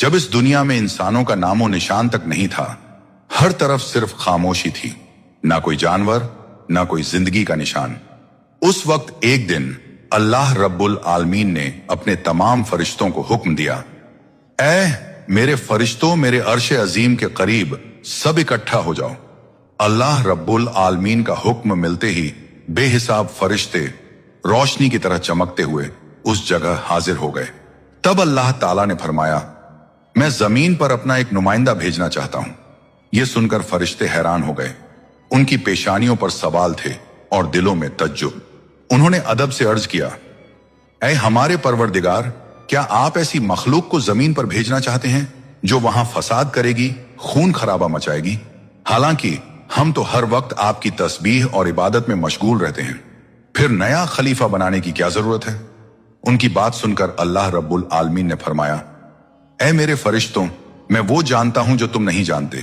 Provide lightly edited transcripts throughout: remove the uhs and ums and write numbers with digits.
जब इस दुनिया में इंसानों का नामो निशान तक नहीं था, हर तरफ सिर्फ खामोशी थी, ना कोई जानवर, ना कोई जिंदगी का निशान। उस वक्त एक दिन अल्लाह रब्बुल आलमीन ने अपने तमाम फरिश्तों को हुक्म दिया, ऐ मेरे फरिश्तों, मेरे अर्श अजीम के करीब सब इकट्ठा हो जाओ। अल्लाह रब्बुल आलमीन का हुक्म मिलते ही बेहिसाब फरिश्ते रोशनी की तरह चमकते हुए उस जगह हाजिर हो गए। तब अल्लाह ताला ने फरमाया, मैं जमीन पर अपना एक नुमाइंदा भेजना चाहता हूं। यह सुनकर फरिश्ते हैरान हो गए। उनकी पेशानियों पर सवाल थे और दिलों में तज्जुब। उन्होंने अदब से अर्ज किया, ऐ हमारे परवरदिगार, क्या आप ऐसी मखलूक को जमीन पर भेजना चाहते हैं जो वहां फसाद करेगी, खून खराबा मचाएगी? हालांकि हम तो हर वक्त आपकी तस्बीह और इबादत में मशगूल रहते हैं, फिर नया खलीफा बनाने की क्या जरूरत है? उनकी बात सुनकर अल्लाह रब्बुल आलमीन ने फरमाया, ऐ मेरे फरिश्तों, मैं वो जानता हूं जो तुम नहीं जानते।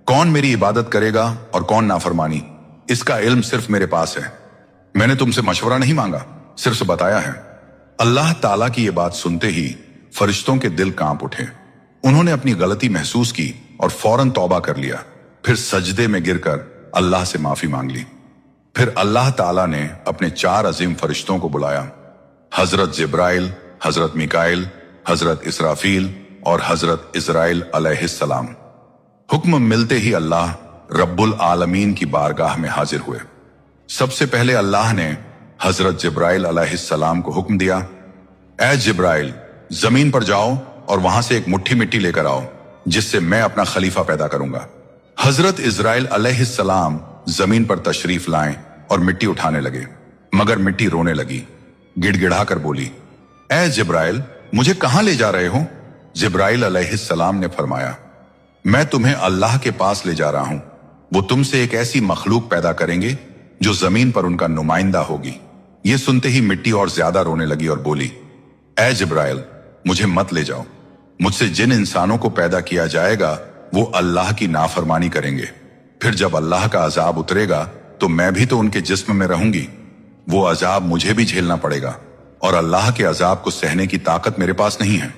कौन मेरी इबादत करेगा और कौन नाफरमानी, इसका इल्म सिर्फ मेरे पास है। मैंने तुमसे मशवरा नहीं मांगा, सिर्फ बताया है। अल्लाह ताला की ये बात सुनते ही फरिश्तों के दिल कांप उठे। उन्होंने अपनी गलती महसूस की और फौरन तौबा कर लिया। फिर सजदे में गिरकर अल्लाह से माफी मांग ली। फिर अल्लाह ताला ने अपने 4 अजीम फरिश्तों को बुलाया, हजरत जिब्राइल, हजरत मिकाइल, हजरत इसराफील और हजरत इजराइल अलैहिस्सलाम। हुक्म मिलते ही अल्लाह रब्बुल आलमीन की बारगाह में हाजिर हुए। सबसे पहले अल्लाह ने हजरत जिब्राइल अलैहिस्सलाम को हुक्म दिया, ऐ जिब्राइल, जमीन पर जाओ और वहां से एक मुट्ठी मिट्टी लेकर आओ, जिससे मैं अपना खलीफा पैदा करूंगा। हजरत इजराइल अलैहिस्सलाम जमीन पर तशरीफ लाएं और मिट्टी उठाने लगे, मगर मिट्टी रोने लगी, गिड़गिड़ाकर बोली, ऐ जिब्राइल, मुझे कहां ले जा रहे हो? जिब्राइल अलैहिस्सलाम ने फरमाया, मैं तुम्हें अल्लाह के पास ले जा रहा हूं। वो तुमसे एक ऐसी मखलूक पैदा करेंगे जो जमीन पर उनका नुमाइंदा होगी। ये सुनते ही मिट्टी और ज्यादा रोने लगी और बोली, ऐ जिब्राइल, मुझे मत ले जाओ। मुझसे जिन इंसानों को पैदा किया जाएगा वो अल्लाह की नाफरमानी करेंगे। फिर जब अल्लाह का अजाब उतरेगा तो मैं भी तो उनके जिस्म में रहूंगी। वो अजाब मुझे भी झेलना पड़ेगा और अल्लाह के अजाब को सहने की ताकत मेरे पास नहीं है।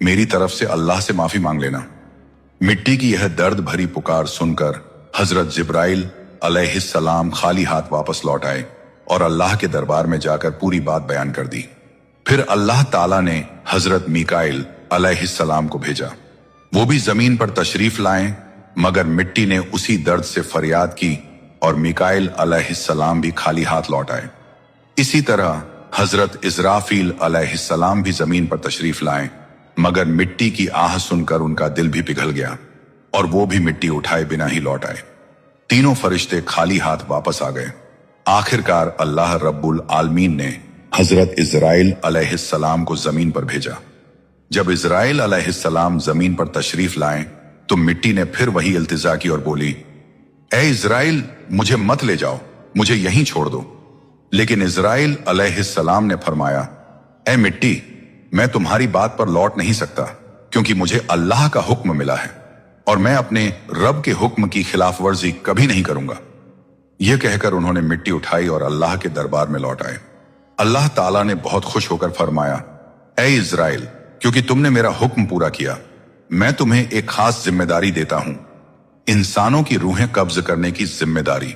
मेरी तरफ से अल्लाह से माफी मांग लेना। मिट्टी की यह दर्द भरी पुकार सुनकर हजरत जिब्राइल अलैहिस्सलाम खाली हाथ वापस लौट आए और अल्लाह के दरबार में जाकर पूरी बात बयान कर दी। फिर अल्लाह ताला ने हजरत मिकाइल अलैहिस्सलाम को भेजा। वो भी जमीन पर तशरीफ लाएं, मगर मिट्टी ने उसी दर्द से फरियाद की और मिकाइल अलैहिस्सलाम भी खाली हाथ लौट आए। इसी तरह हजरत इजराफील अलैहिस्सलाम भी जमीन पर तशरीफ लाएं, मगर मिट्टी की आह सुनकर उनका दिल भी पिघल गया और वो भी मिट्टी उठाए बिना ही लौट आए। तीनों फरिश्ते खाली हाथ वापस आ गए। आखिरकार अल्लाह रब्बुल आलमीन ने हजरत इजराइल अलैहिस्सलाम को जमीन पर भेजा। जब इजराइल अलैहिस्सलाम जमीन पर तशरीफ लाएं तो मिट्टी ने फिर वही इल्तिजा की और बोली, ए इजराइल, मुझे मत ले जाओ, मुझे यहीं छोड़ दो। लेकिन इजराइल अलैहिस्सलाम ने फरमाया, ए मिट्टी, मैं तुम्हारी बात पर लौट नहीं सकता, क्योंकि मुझे अल्लाह का हुक्म मिला है और मैं अपने रब के हुक्म की खिलाफ वर्जी कभी नहीं करूंगा। यह कहकर उन्होंने मिट्टी उठाई और अल्लाह के दरबार में लौट आए। अल्लाह ताला ने बहुत खुश होकर फरमाया, ए इजराइल, क्योंकि तुमने मेरा हुक्म पूरा किया, मैं तुम्हें एक खास जिम्मेदारी देता हूं, इंसानों की रूहें कब्ज करने की जिम्मेदारी।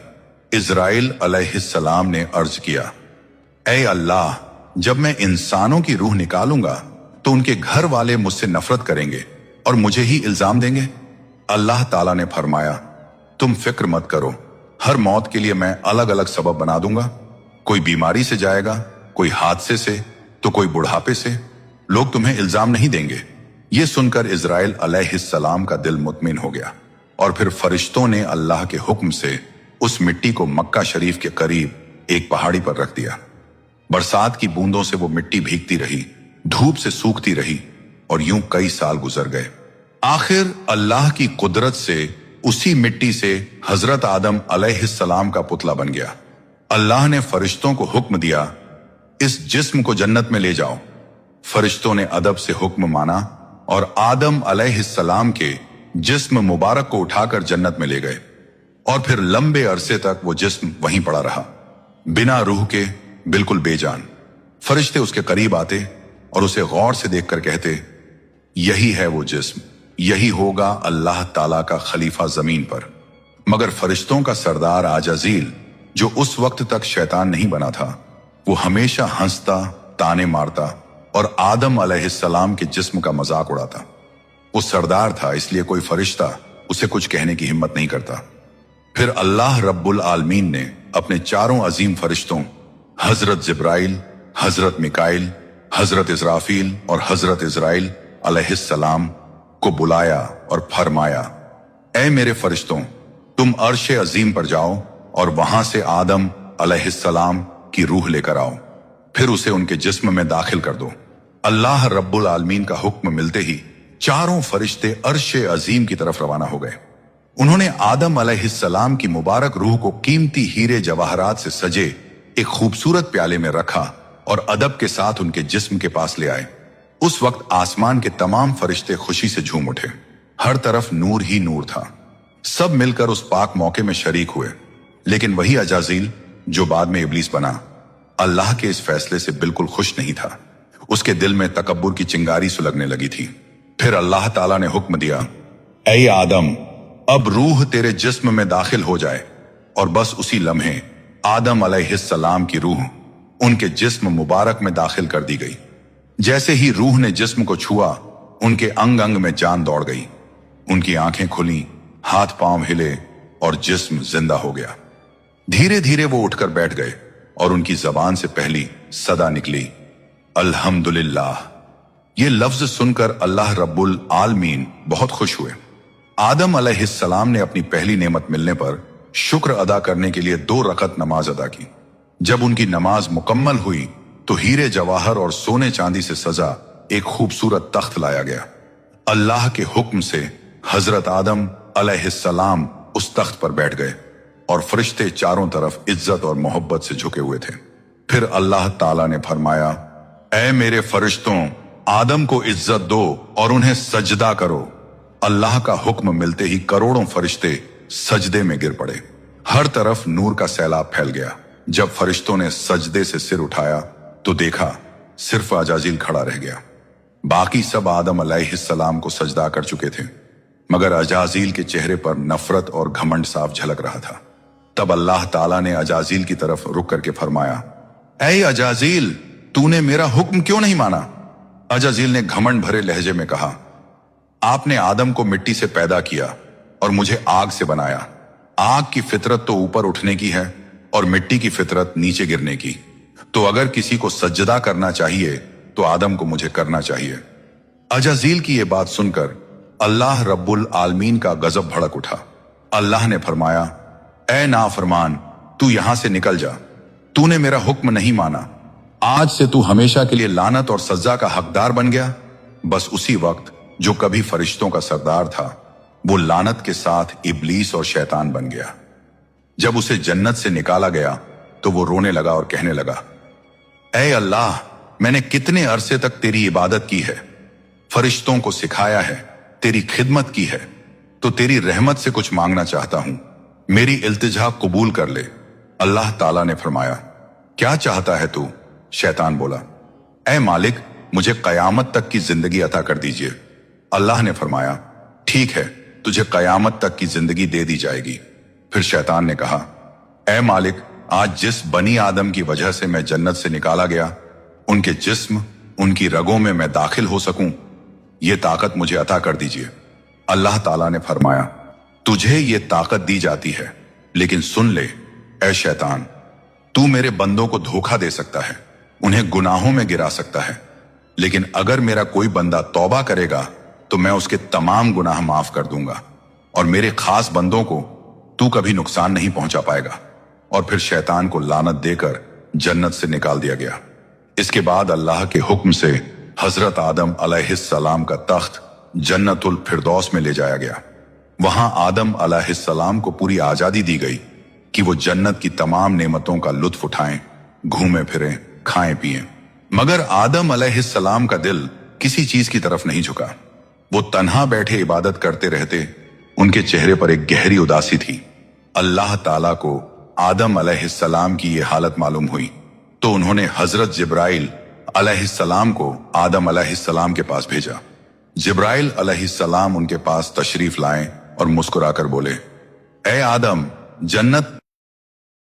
इजराइल अलैहिस्सलाम ने अर्ज किया, ए अल्लाह, जब मैं इंसानों की रूह निकालूंगा तो उनके घर वाले मुझसे नफरत करेंगे और मुझे ही इल्जाम देंगे। अल्लाह ताला ने फरमाया, तुम फिक्र मत करो, हर मौत के लिए मैं अलग अलग सबब बना दूंगा। कोई बीमारी से जाएगा, कोई हादसे से, तो कोई बुढ़ापे से। लोग तुम्हें इल्जाम नहीं देंगे। यह सुनकर इजराइल अलैहिस्सलाम का दिल मुतमिन हो गया और फिर फरिश्तों ने अल्लाह के हुक्म से उस मिट्टी को मक्का शरीफ के करीब एक पहाड़ी पर रख दिया। बरसात की बूंदों से वो मिट्टी भीगती रही, धूप से सूखती रही और यूं कई साल गुजर गए। आखिर अल्लाह की कुदरत से उसी मिट्टी से हजरत आदम अलैहिस्सलाम का पुतला बन गया। अल्लाह ने फरिश्तों को हुक्म दिया, इस जिस्म को जन्नत में ले जाओ। फरिश्तों ने अदब से हुक्म माना और आदम अलैहिस्सलाम के जिस्म मुबारक को उठाकर जन्नत में ले गए और फिर लंबे अरसे तक वो जिस्म वहीं पड़ा रहा, बिना रूह के, बिल्कुल बेजान। फरिश्ते उसके करीब आते और उसे गौर से देखकर कहते, यही है वो जिस्म, यही होगा अल्लाह ताला का खलीफा जमीन पर। मगर फरिश्तों का सरदार आजाजील, जो उस वक्त तक शैतान नहीं बना था, वो हमेशा हंसता, ताने मारता और आदम अलैहिस्सलाम के जिस्म का मजाक उड़ाता। वो सरदार था, इसलिए कोई फरिश्ता उसे कुछ कहने की हिम्मत नहीं करता। फिर अल्लाह रब्बुल आलमीन ने अपने चारों अजीम फरिश्तों हजरत जिब्राइल, हजरत मिकाइल, हजरत इजराफील और हजरत इजराइल अलैहिस्सलाम को बुलाया और फरमाया, ऐ मेरे फरिश्तों, तुम अर्श अजीम पर जाओ और वहां से आदम अलैहिस्सलाम की रूह लेकर आओ, फिर उसे उनके जिस्म में दाखिल कर दो। अल्लाह रब्बुल आलमीन का हुक्म मिलते ही चारों फरिश्ते अर्श अजीम की तरफ रवाना हो गए। उन्होंने आदम अलैहिस्सलाम की मुबारक रूह को कीमती हीरे जवाहरात से सजे एक खूबसूरत प्याले में रखा और अदब के साथ उनके जिस्म के पास ले आए। उस वक्त आसमान के तमाम फरिश्ते खुशी से झूम उठे। हर तरफ नूर ही नूर था। सब मिलकर उस पाक मौके में शरीक हुए। लेकिन वही अजाजील, जो बाद में इब्लीस बना, अल्लाह के इस फैसले से बिल्कुल खुश नहीं था। उसके दिल में तकब्बुर की चिंगारी सुलगने लगी थी। फिर अल्लाह ताला ने हुक्म दिया, ऐ आदम, अब रूह तेरे जिस्म में दाखिल हो जाए। और बस उसी लम्हे आदम अलैहिस्सलाम की रूह उनके जिस्म मुबारक में दाखिल कर दी गई। जैसे ही रूह ने जिस्म को छुआ, उनके अंग अंग में जान दौड़ गई। उनकी आंखें खुली, हाथ पांव हिले और जिस्म जिंदा हो गया। धीरे धीरे वो उठकर बैठ गए और उनकी जबान से पहली सदा निकली, अल्हम्दुलिल्लाह। ये लफ्ज सुनकर अल्लाह रब्बुल आलमीन बहुत खुश हुए। आदम अलैहिस्सलाम ने अपनी पहली नेमत मिलने पर शुक्र अदा करने के लिए 2 रकत नमाज अदा की। जब उनकी नमाज मुकम्मल हुई तो हीरे जवाहर और सोने चांदी से सजा एक खूबसूरत तख्त लाया गया। अल्लाह के हुक्म से हजरत आदम अलैहिस्सलाम उस तख्त पर बैठ गए और फरिश्ते चारों तरफ इज्जत और मोहब्बत से झुके हुए थे। फिर अल्लाह ताला ने फरमाया, ऐ मेरे फरिश्तों, आदम को इज्जत दो और उन्हें सजदा करो। अल्लाह का हुक्म मिलते ही करोड़ों फरिश्ते सजदे में गिर पड़े। हर तरफ नूर का सैलाब फैल गया। जब फरिश्तों ने सजदे से सिर उठाया तो देखा सिर्फ अजाजील खड़ा रह गया। बाकी सब आदम अलैहिस्सलाम को सजदा कर चुके थे, मगर अजाजील के चेहरे पर नफरत और घमंड साफ झलक रहा था। तब अल्लाह ताला ने अजाजील की तरफ रुक करके फरमाया, ऐ अजाजील, तूने मेरा हुक्म क्यों नहीं माना? अजाजील ने घमंड भरे लहजे में कहा, आपने आदम को मिट्टी से पैदा किया और मुझे आग से बनाया। आग की फितरत तो ऊपर उठने की है और मिट्टी की फितरत नीचे गिरने की। तो अगर किसी को सजदा करना चाहिए तो आदम को मुझे करना चाहिए। अजाजील की यह बात सुनकर अल्लाह रब्बुल आलमीन का गजब भड़क उठा। अल्लाह ने फरमाया, ऐ नाफरमान, तू यहां से निकल जा। तूने मेरा हुक्म नहीं माना। आज से तू हमेशा के लिए लानत और सजा का हकदार बन गया। बस उसी वक्त जो कभी फरिश्तों का सरदार था, वो लानत के साथ इब्लीस और शैतान बन गया। जब उसे जन्नत से निकाला गया तो वो रोने लगा और कहने लगा, ऐ अल्लाह, मैंने कितने अरसे तक तेरी इबादत की है, फरिश्तों को सिखाया है, तेरी खिदमत की है, तो तेरी रहमत से कुछ मांगना चाहता हूं। मेरी इल्तिजा कबूल कर ले। अल्लाह ताला ने फरमाया, क्या चाहता है तू? शैतान बोला, ऐ मालिक, मुझे कयामत तक की जिंदगी अता कर दीजिए। अल्लाह ने फरमाया, ठीक है, तुझे कयामत तक की जिंदगी दे दी जाएगी। फिर शैतान ने कहा, ऐ मालिक, आज जिस बनी आदम की वजह से मैं जन्नत से निकाला गया, उनके जिस्म, उनकी रगों में मैं दाखिल हो सकूं, ये ताकत मुझे अता कर दीजिए। अल्लाह ताला ने फरमाया, तुझे ये ताकत दी जाती है, लेकिन सुन ले ऐ शैतान, तू मेरे बंदों को धोखा दे सकता है, उन्हें गुनाहों में गिरा सकता है, लेकिन अगर मेरा कोई बंदा तौबा करेगा तो मैं उसके तमाम गुनाह माफ कर दूंगा और मेरे खास बंदों को तू कभी नुकसान नहीं पहुंचा पाएगा। और फिर शैतान को लानत देकर जन्नत से निकाल दिया गया। इसके बाद अल्लाह के हुक्म से हजरत आदम अलैहिस्सलाम का तख्त जन्नतुल फिरदौस में ले जाया गया। वहां आदम अलैहिस्सलाम को पूरी आजादी दी गई कि वो जन्नत की तमाम नेमतों का लुत्फ उठाएं, घूमें फिरें, खाएं पिएं। मगर आदम अलैहिस्सलाम का दिल किसी चीज की तरफ नहीं झुका। वो तन्हा बैठे इबादत करते रहते। उनके चेहरे पर एक गहरी उदासी थी। अल्लाह ताला को आदम अलैहिस्सलाम की ये हालत मालूम हुई तो उन्होंने हजरत जिब्राइल अलैहिस्सलाम को आदम अलैहिस्सलाम के पास भेजा। जिब्राइल अलैहिस्सलाम उनके पास तशरीफ लाए और मुस्कुराकर बोले, ए आदम, जन्नत